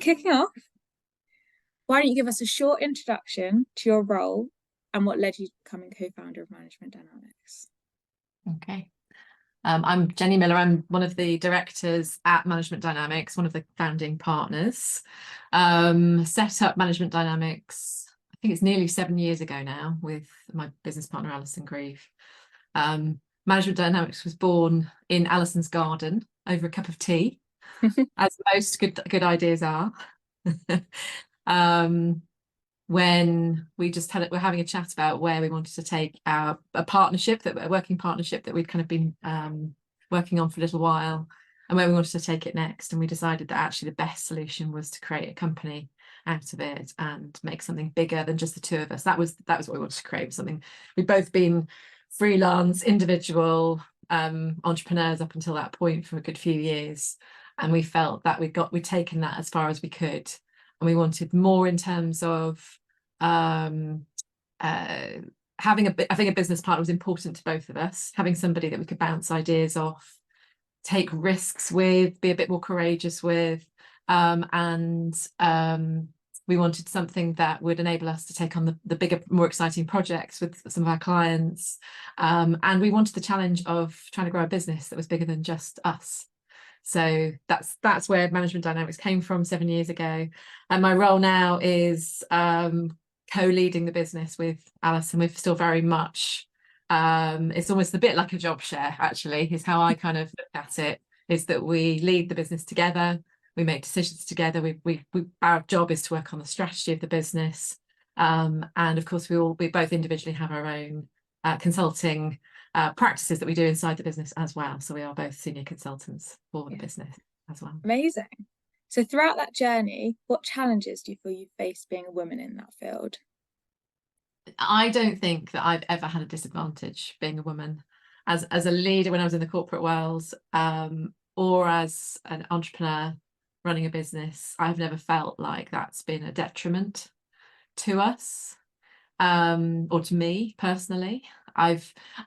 kicking off, why don't you give us a short introduction to your role and what led you to becoming co-founder of Management Dynamics? Okay. I'm Jenni Miller. I'm one of the directors at Management Dynamics, one of the founding partners. Set up Management Dynamics, I think it's nearly 7 years ago now, with my business partner, Alison Grieve. Management Dynamics was born in Alison's garden over a cup of tea, as most good ideas are. When we're having a chat about where we wanted to take a working partnership that we'd kind of been working on for a little while, and where we wanted to take it next. And we decided that actually the best solution was to create a company out of it and make something bigger than just the two of us. That was what we wanted to create, something. We'd both been freelance, individual entrepreneurs up until that point for a good few years, and we felt that we'd taken that as far as we could. And we wanted more in terms of having a business partner was important to both of us, having somebody that we could bounce ideas off, take risks with, be a bit more courageous with, and we wanted something that would enable us to take on the bigger, more exciting projects with some of our clients, and we wanted the challenge of trying to grow a business that was bigger than just us. So that's where Management Dynamics came from 7 years ago. And my role now is co-leading the business with Alison. We're still very much, it's almost a bit like a job share, actually, is how I kind of look at it, is that we lead the business together, we make decisions together, our job is to work on the strategy of the business. And of course, we both individually have our own consulting practices that we do inside the business as well. So we are both senior consultants for the business as well. Amazing. So throughout that journey, what challenges do you feel you faced being a woman in that field? I don't think that I've ever had a disadvantage being a woman as a leader when I was in the corporate world, or as an entrepreneur running a business. I've never felt like that's been a detriment to us, or to me personally.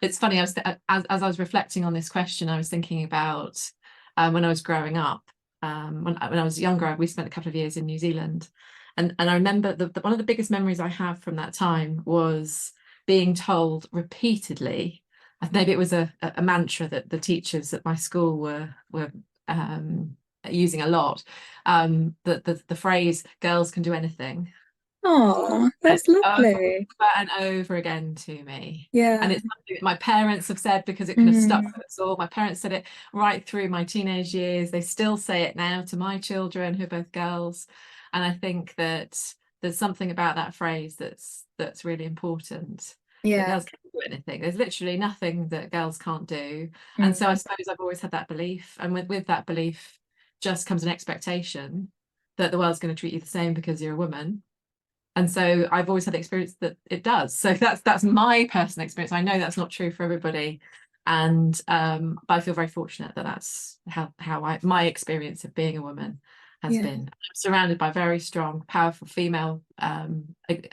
It's funny, as I was reflecting on this question, I was thinking about when I was growing up. When I was younger, we spent a couple of years in New Zealand, and I remember one of the biggest memories I have from that time was being told repeatedly, maybe it was a mantra that the teachers at my school were using a lot, that the phrase "girls can do anything." Oh, that's lovely. Over and over again to me. Yeah. And it's something that my parents have said, because it kind of stuck with us all. My parents said it right through my teenage years. They still say it now to my children, who are both girls. And I think that there's something about that phrase that's really important. Yeah. That girls can't do anything. There's literally nothing that girls can't do. And so I suppose I've always had that belief. And with that belief just comes an expectation that the world's going to treat you the same because you're a woman. And so I've always had the experience that it does. So that's my personal experience. I know that's not true for everybody. And but I feel very fortunate that that's how my experience of being a woman has been. I'm surrounded by very strong, powerful female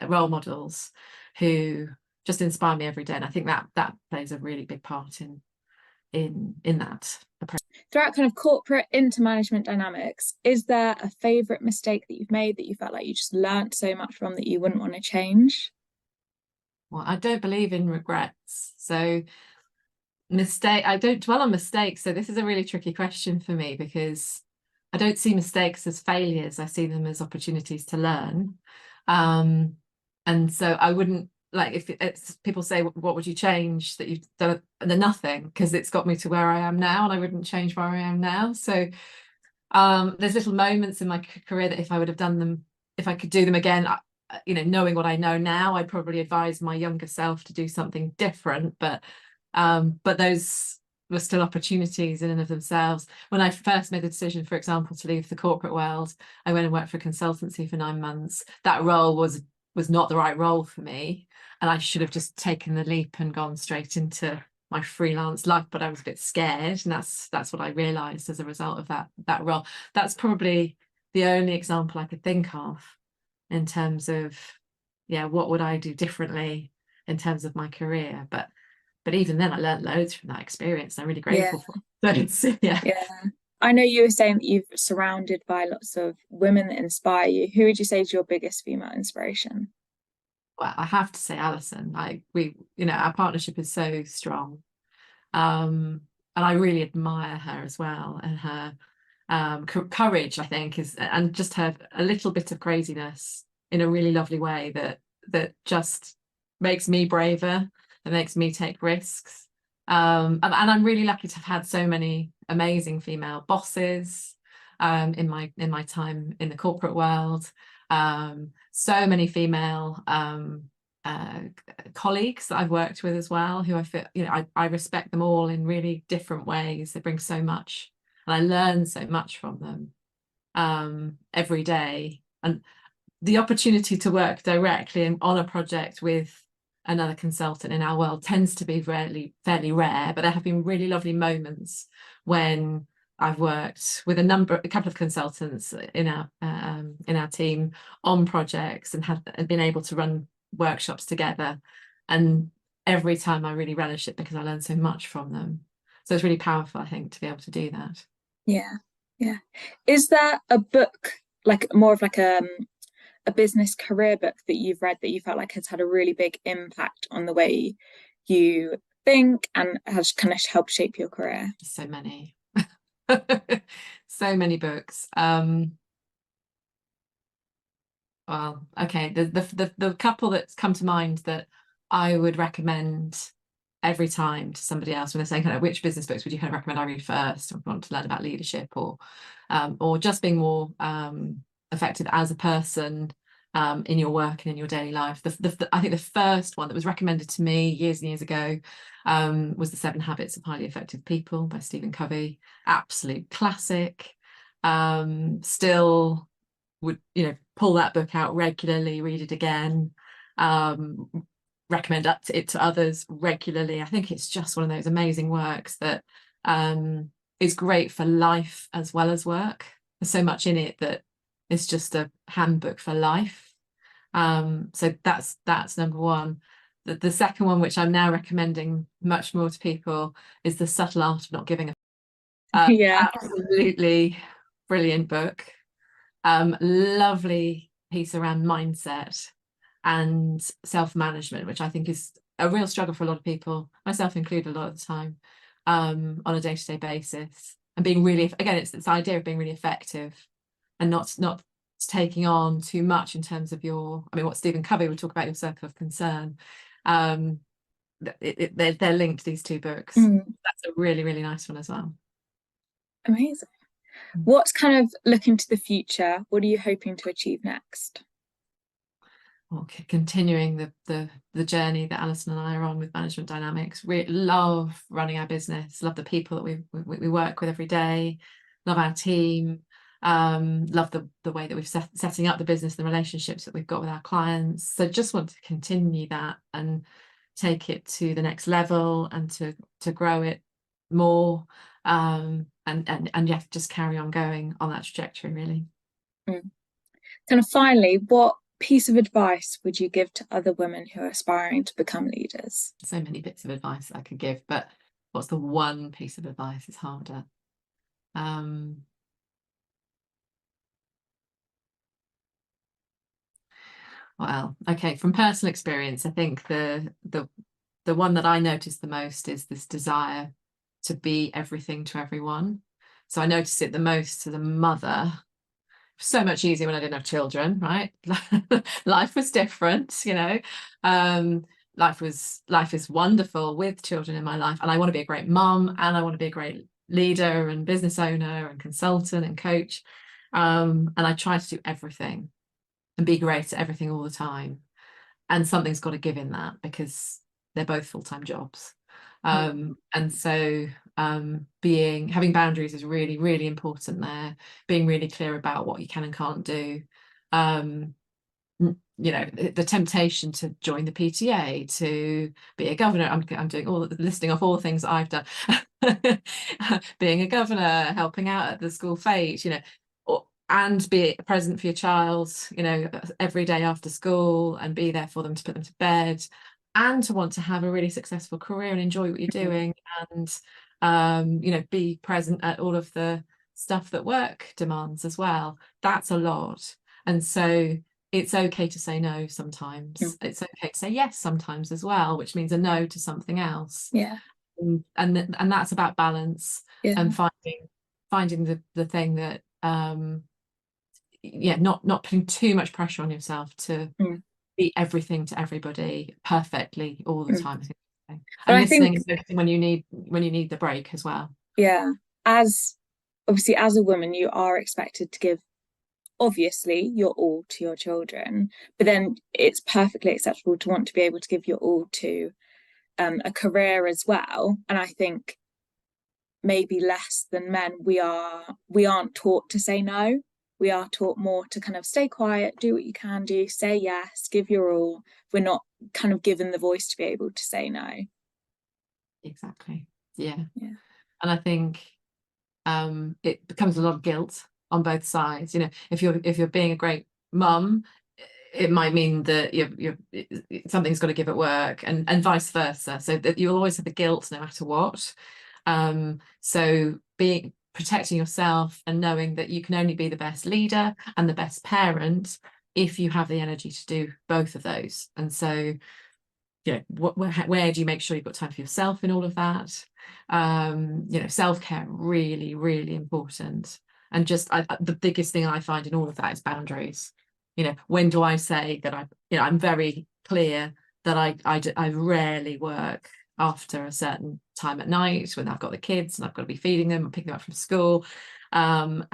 role models who just inspire me every day. And I think that plays a really big part in that approach. Throughout kind of corporate into Management Dynamics, is there a favorite mistake that you've made that you felt like you just learnt so much from that you wouldn't want to change? Well, I don't believe in regrets. So I don't dwell on mistakes. So this is a really tricky question for me, because I don't see mistakes as failures. I see them as opportunities to learn. And so I wouldn't, like, if it's people say, what would you change that you've done? Then nothing, because it's got me to where I am now, and I wouldn't change where I am now. So there's little moments in my career that if I would have done them, if I could do them again, knowing what I know now, I'd probably advise my younger self to do something different. But those were still opportunities in and of themselves. When I first made the decision, for example, to leave the corporate world, I went and worked for a consultancy for 9 months. That role was not the right role for me, and I should have just taken the leap and gone straight into my freelance life, but I was a bit scared, and that's what I realized as a result of that role. That's probably the only example I could think of in terms of what would I do differently in terms of my career. But even then I learned loads from that experience. I'm really grateful for it. So I know you were saying that you've surrounded by lots of women that inspire you. Who would you say is your biggest female inspiration? Well, I have to say Alison. Like we, our partnership is so strong. Um, and I really admire her as well, and her courage, I think, is, and just her a little bit of craziness in a really lovely way that just makes me braver, that makes me take risks. And I'm really lucky to have had so many amazing female bosses in my time in the corporate world. So many female uh, colleagues that I've worked with as well, who I feel, I respect them all in really different ways. They bring so much, and I learn so much from them every day. And the opportunity to work directly on a project with another consultant in our world tends to be fairly rare, but there have been really lovely moments when I've worked with a couple of consultants in our team on projects and have been able to run workshops together, and every time I really relish it because I learn so much from them. So it's really powerful, I think, to be able to do that. Yeah, yeah. Is there a book, like more of like a business career book that you've read that you felt like has had a really big impact on the way you think and has kind of helped shape your career? So many. So many books. Well, okay, the couple that's come to mind that I would recommend every time to somebody else when they're saying, kind of, which business books would you kind of recommend I read first, or want to learn about leadership, or just being more effective as a person in your work and in your daily life. I think the first one that was recommended to me years and years ago was The 7 Habits of Highly Effective People by Stephen Covey. Absolute classic. Still would pull that book out regularly, read it again, recommend it to others regularly. I think it's just one of those amazing works that is great for life as well as work. There's so much in it that it's just a handbook for life. So that's number one. The second one, which I'm now recommending much more to people, is The Subtle Art of Not Giving a Yeah. absolutely brilliant book. Lovely piece around mindset and self-management, which I think is a real struggle for a lot of people, myself included, a lot of the time, on a day-to-day basis. And being really, again, it's this idea of being really effective and not taking on too much in terms of what Stephen Covey would talk about, your circle of concern. They're linked, these two books. That's a really, really nice one as well. Amazing. What's kind of looking to the future? What are you hoping to achieve next? Okay, continuing the journey that Alison and I are on with Management Dynamics. We love running our business, love the people that we work with every day, love our team, love the way that we've setting up the business, the relationships that we've got with our clients. So just want to continue that and take it to the next level and to grow it more, and yeah, just carry on going on that trajectory, really. Kind of finally, what piece of advice would you give to other women who are aspiring to become leaders? So many bits of advice I could give, but what's the one piece of advice is harder. Well, okay, from personal experience, I think the one that I noticed the most is this desire to be everything to everyone. So I noticed it the most as a mother. So much easier when I didn't have children, right? Life was different, life is wonderful with children in my life, and I want to be a great mum, and I want to be a great leader and business owner and consultant and coach, and I try to do everything and be great at everything all the time, and something's got to give in that because they're both full-time jobs. And so having boundaries is really, really important there, being really clear about what you can and can't do. The temptation to join the PTA, to be a governor. I'm doing listing off all the things that I've done. Being a governor, helping out at the school fete, and be present for your child, every day after school, and be there for them, to put them to bed, and to want to have a really successful career and enjoy what you're doing, and be present at all of the stuff that work demands as well. That's a lot. And so it's okay to say no sometimes. Mm. It's okay to say yes sometimes as well, which means a no to something else. Yeah. And that's about balance Yeah. and finding the thing that yeah, not putting too much pressure on yourself to Mm. be everything to everybody perfectly all the Mm. time. I think. But And I listening think, and noticing when you need the break as well. yeah, as obviously as a woman, you are expected to give obviously your all to your children, but then it's perfectly acceptable to want to be able to give your all to a career as well. And I think maybe less than men, we aren't taught to say no. We are taught more to kind of stay quiet, do what you can do, say yes, give your all. We're not kind of given the voice to be able to say no. Exactly. Yeah. Yeah. And I think it becomes a lot of guilt on both sides. If you're being a great mum, it might mean that you're something's got to give at work, and vice versa. So that you'll always have the guilt no matter what. So being protecting yourself and knowing that you can only be the best leader and the best parent if you have the energy to do both of those. And so where do you make sure you've got time for yourself in all of that? Self-care, really, really important. And just the biggest thing I find in all of that is boundaries. When do I say that I'm very clear that I rarely work after a certain time at night when I've got the kids and I've got to be feeding them and picking them up from school. And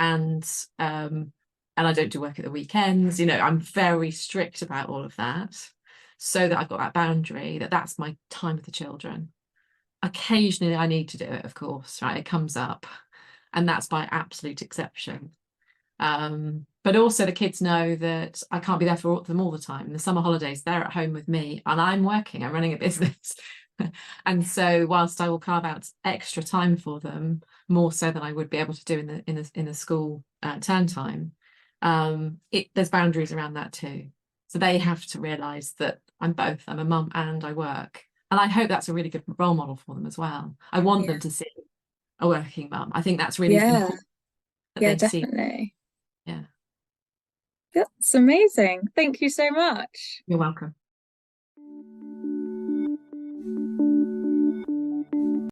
I don't do work at the weekends. I'm very strict about all of that, so that I've got that boundary, that's my time with the children. Occasionally I need to do it, of course, right? It comes up, and that's by absolute exception. But also the kids know that I can't be there for them all the time. In the summer holidays, they're at home with me and I'm working, I'm running a business. And so whilst I will carve out extra time for them, more so than I would be able to do in the school term time, there's boundaries around that too. So they have to realise that I'm both. I'm a mum and I work. And I hope that's a really good role model for them as well. I want Yeah. them to see a working mum. I think that's really Yeah. important that Yeah, they see. definitely. Yeah, That's amazing. Thank you so much. you're welcome.